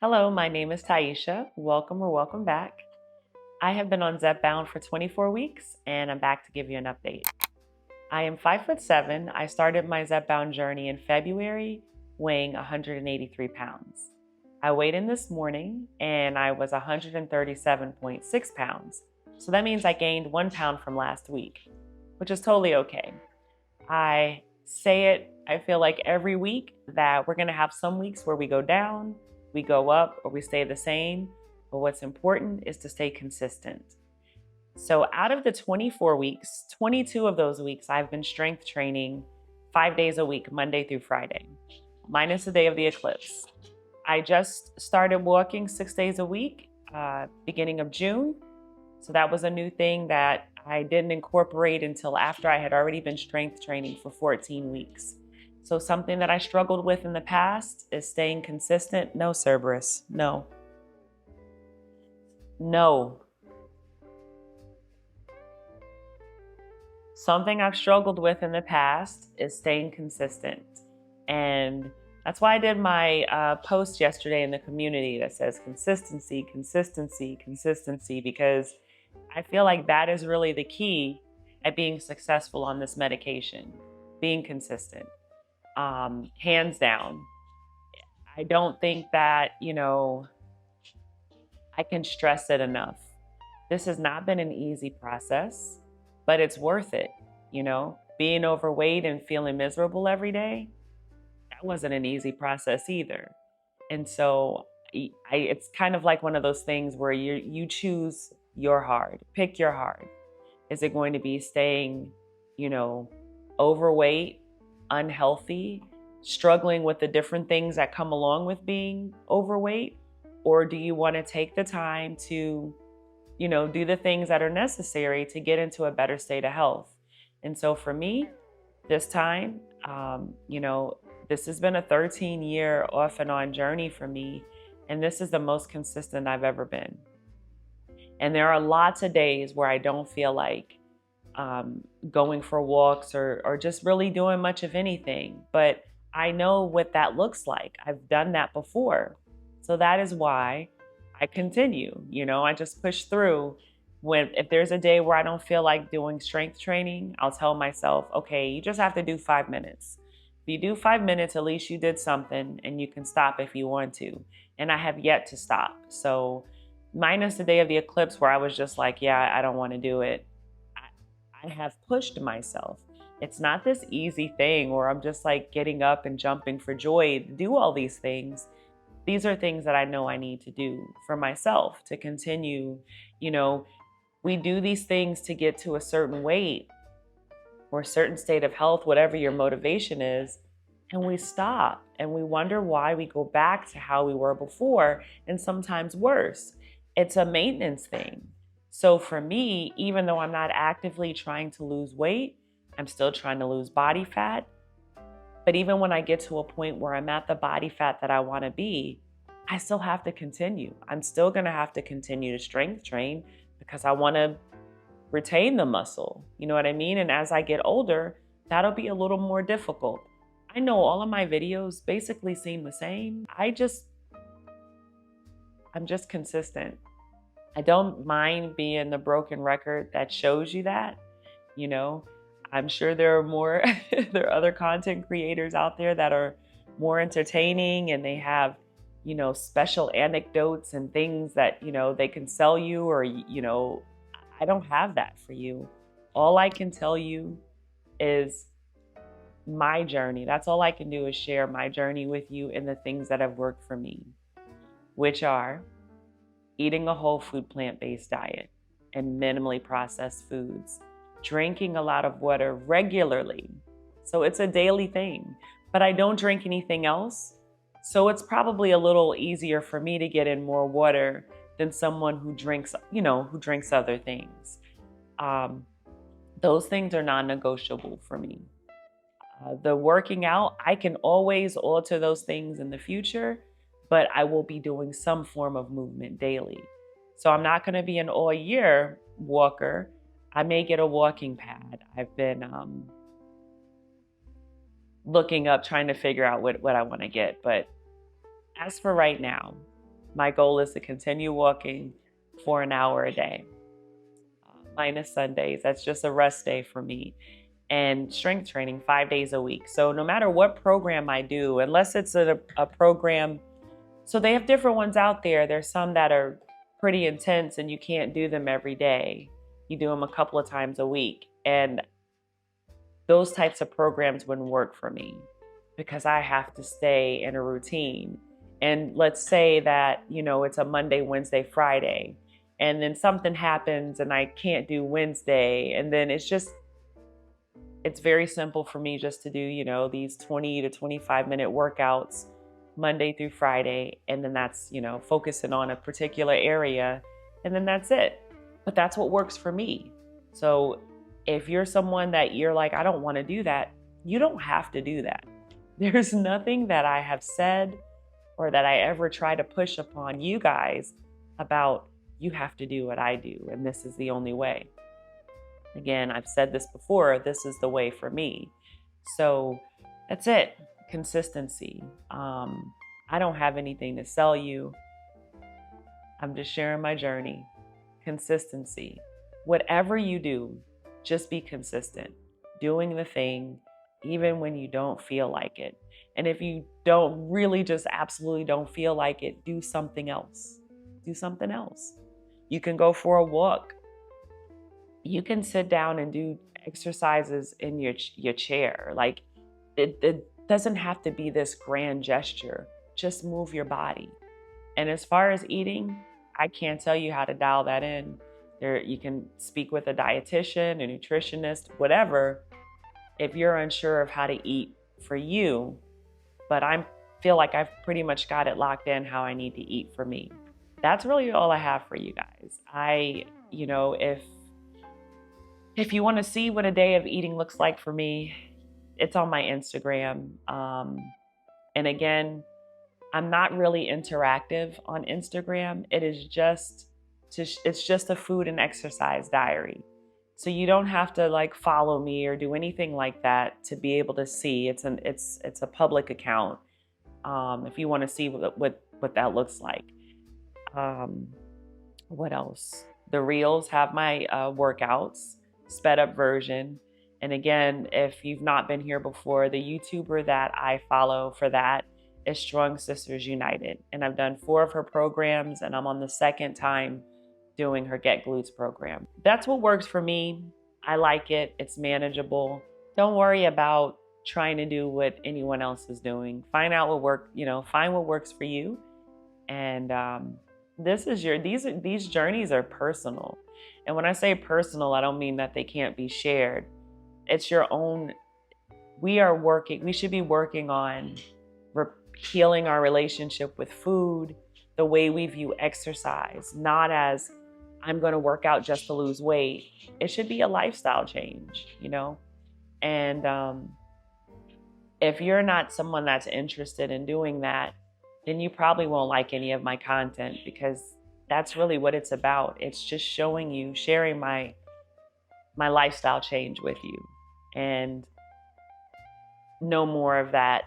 Hello, my name is Taisha. Welcome or welcome back. I have been on Zepbound for 24 weeks and I'm back to give you an update. I am 5'7". I started my Zepbound journey in February, weighing 183 pounds. I weighed in this morning and I was 137.6 pounds. So that means I gained 1 pound from last week, which is totally okay. I say it, I feel like every week that we're going to have some weeks where we go down, we go up, or we stay the same. But what's important is to stay consistent. So out of the 24 weeks, 22 of those weeks, I've been strength training 5 days a week, Monday through Friday, minus the day of the eclipse. I just started walking 6 days a week, beginning of June. So that was a new thing that I didn't incorporate until after I had already been strength training for 14 weeks. So something that I struggled with in the past is staying consistent. No, Cerberus, no. No. Something I've struggled with in the past is staying consistent. And that's why I did my post yesterday in the community that says consistency, consistency, consistency, because I feel like that is really the key at being successful on this medication, being consistent, hands down. I don't think that, I can stress it enough. This has not been an easy process, but it's worth it. Being overweight and feeling miserable every day, that wasn't an easy process either. And so it's kind of like one of those things where you choose your hard, pick your hard. Is it going to be staying, overweight, unhealthy, struggling with the different things that come along with being overweight? Or do you want to take the time to, do the things that are necessary to get into a better state of health? And so for me, this time, this has been a 13-year off and on journey for me. And this is the most consistent I've ever been. And there are lots of days where I don't feel like going for walks or just really doing much of anything. But I know what that looks like. I've done that before. So that is why I continue. I just push through. If there's a day where I don't feel like doing strength training, I'll tell myself, okay, you just have to do 5 minutes. If you do 5 minutes, at least you did something, and you can stop if you want to. And I have yet to stop. So minus the day of the eclipse where I was just like, yeah, I don't want to do it. I have pushed myself. It's not this easy thing where I'm just like getting up and jumping for joy to do all these things. These are things that I know I need to do for myself to continue. We do these things to get to a certain weight or a certain state of health, whatever your motivation is, and we stop and we wonder why we go back to how we were before and sometimes worse. It's a maintenance thing. So for me, even though I'm not actively trying to lose weight, I'm still trying to lose body fat. But even when I get to a point where I'm at the body fat that I want to be, I still have to continue. I'm still going to have to continue to strength train because I want to retain the muscle. You know what I mean? And as I get older, that'll be a little more difficult. I know all of my videos basically seem the same. I'm just consistent. I don't mind being the broken record that shows you that. I'm sure there are there are other content creators out there that are more entertaining and they have, special anecdotes and things that, they can sell you or, I don't have that for you. All I can tell you is my journey. That's all I can do is share my journey with you and the things that have worked for me, which are eating a whole food plant-based diet and minimally processed foods, drinking a lot of water regularly. So it's a daily thing, but I don't drink anything else. So it's probably a little easier for me to get in more water than someone who drinks, other things. Those things are non-negotiable for me. The working out, I can always alter those things in the future, but I will be doing some form of movement daily. So I'm not going to be an all year walker. I may get a walking pad. I've been looking up, trying to figure out what I want to get. But as for right now, My goal is to continue walking for an hour a day, minus Sundays. That's just a rest day for me. And strength training 5 days a week. So no matter what program I do, unless it's a program, so they have different ones out there. There's some that are pretty intense and you can't do them every day. You do them a couple of times a week. And those types of programs wouldn't work for me because I have to stay in a routine. And let's say that, it's a Monday, Wednesday, Friday, and then something happens and I can't do Wednesday. And then it's very simple for me just to do, these 20 to 25 minute workouts Monday through Friday. And then that's, focusing on a particular area, and then that's it. But that's what works for me. So if you're someone that you're like, I don't want to do that, you don't have to do that. There's nothing that I have said or that I ever try to push upon you guys about you have to do what I do, and this is the only way. Again, I've said this before, this is the way for me. So that's it. Consistency. I don't have anything to sell you. I'm just sharing my journey. Consistency. Whatever you do, just be consistent. Doing the thing, even when you don't feel like it. And if you don't really just absolutely don't feel like it, do something else. Do something else. You can go for a walk. You can sit down and do exercises in your chair. Like it doesn't have to be this grand gesture. Just move your body. And as far as eating, I can't tell you how to dial that in. You can speak with a dietitian, a nutritionist, whatever, if you're unsure of how to eat for you. But I feel like I've pretty much got it locked in how I need to eat for me. That's really all I have for you guys. If you want to see what a day of eating looks like for me, it's on my Instagram. And again, I'm not really interactive on Instagram. It's just a food and exercise diary. So you don't have to follow me or do anything like that to be able to see. It's a public account. If you want to see what that looks like. What else? The reels have my workouts, sped up version. And again, if you've not been here before, the YouTuber that I follow for that is Strong Sisters United. And I've done 4 of her programs, and I'm on the 2nd time doing her Get Glutes program. That's what works for me. I like it. It's manageable. Don't worry about trying to do what anyone else is doing. Find out find what works for you. And these journeys are personal. And when I say personal, I don't mean that they can't be shared. It's your own. We should be working on healing our relationship with food, the way we view exercise, not as I'm going to work out just to lose weight. It should be a lifestyle change, And if you're not someone that's interested in doing that, then you probably won't like any of my content, because that's really what it's about. It's just sharing my lifestyle change with you. And no more of that,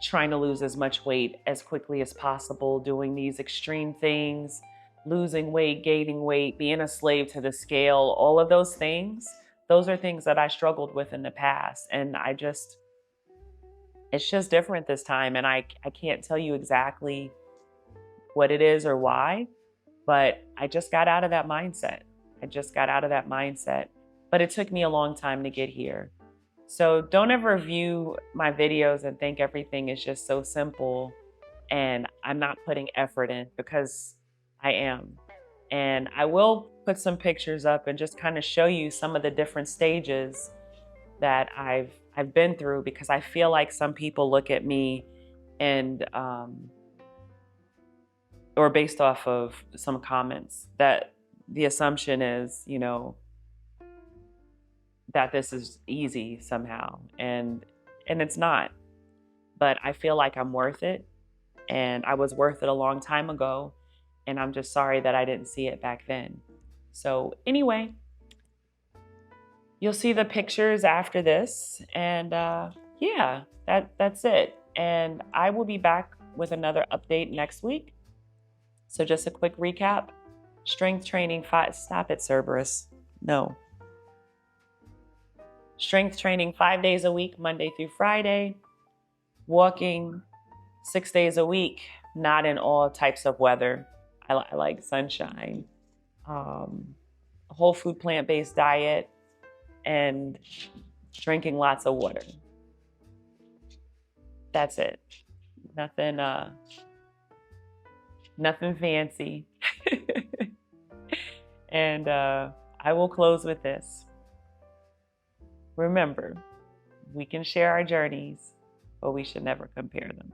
trying to lose as much weight as quickly as possible, doing these extreme things, losing weight, gaining weight, being a slave to the scale, all of those things. Those are things that I struggled with in the past. And it's just different this time. And I can't tell you exactly what it is or why, but I just got out of that mindset. But it took me a long time to get here. So don't ever view my videos and think everything is just so simple and I'm not putting effort in, because I am. And I will put some pictures up and just kind of show you some of the different stages that I've been through, because I feel like some people look at me and or based off of some comments, that the assumption is, that this is easy somehow, and it's not. But I feel like I'm worth it, and I was worth it a long time ago, and I'm just sorry that I didn't see it back then. So anyway, you'll see the pictures after this, and yeah, that's it. And I will be back with another update next week. So just a quick recap. Strength training, stop it, Cerberus. No. Strength training 5 days a week, Monday through Friday. Walking 6 days a week, not in all types of weather. I like sunshine. Whole food, plant-based diet, and drinking lots of water. That's it. Nothing fancy. And I will close with this. Remember, we can share our journeys, but we should never compare them.